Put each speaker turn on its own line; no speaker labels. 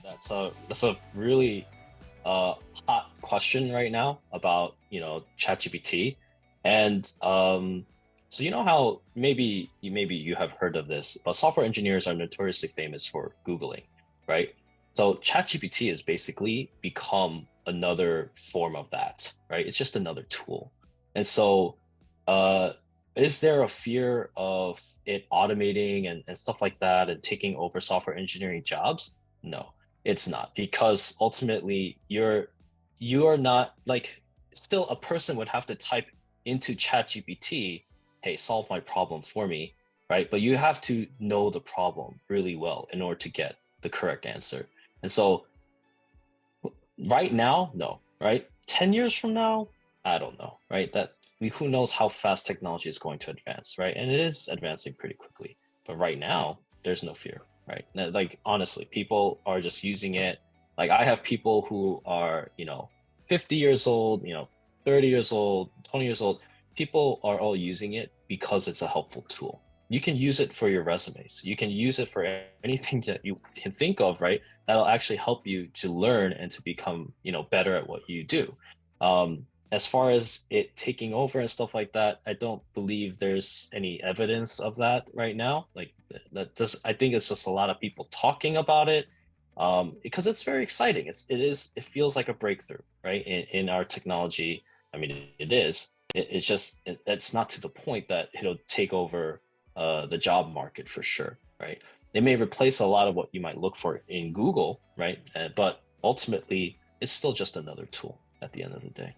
That's a really hot question right now about ChatGPT, and so you know how maybe you have heard of this, but software engineers are notoriously famous for Googling, right? So ChatGPT has basically become another form of that, right? It's just another tool, and so uh, is there a fear of it automating and stuff like that and taking over software engineering jobs? No, it's not, because ultimately you are not like, still a person would have to type into ChatGPT, hey, solve my problem for me, right? But you have to know the problem really well in order to get the correct answer. And so right now, no, right? 10 years from now, I don't know, right? Who knows how fast technology is going to advance, right? And it is advancing pretty quickly. But right now, there's no fear, right? Like honestly, people are just using it. Like I have people who are, 50 years old, 30 years old, 20 years old. People are all using it because it's a helpful tool. You can use it for your resumes. You can use it for anything that you can think of, right? That'll actually help you to learn and to become, better at what you do. As far as it taking over and stuff like that, I don't believe there's any evidence of that right now. Like that just, I think it's just a lot of people talking about it, because it's very exciting. It feels like a breakthrough, right? In our technology. I mean, it is. It's just it's not to the point that it'll take over the job market for sure, right? It may replace a lot of what you might look for in Google, right? But ultimately, it's still just another tool at the end of the day.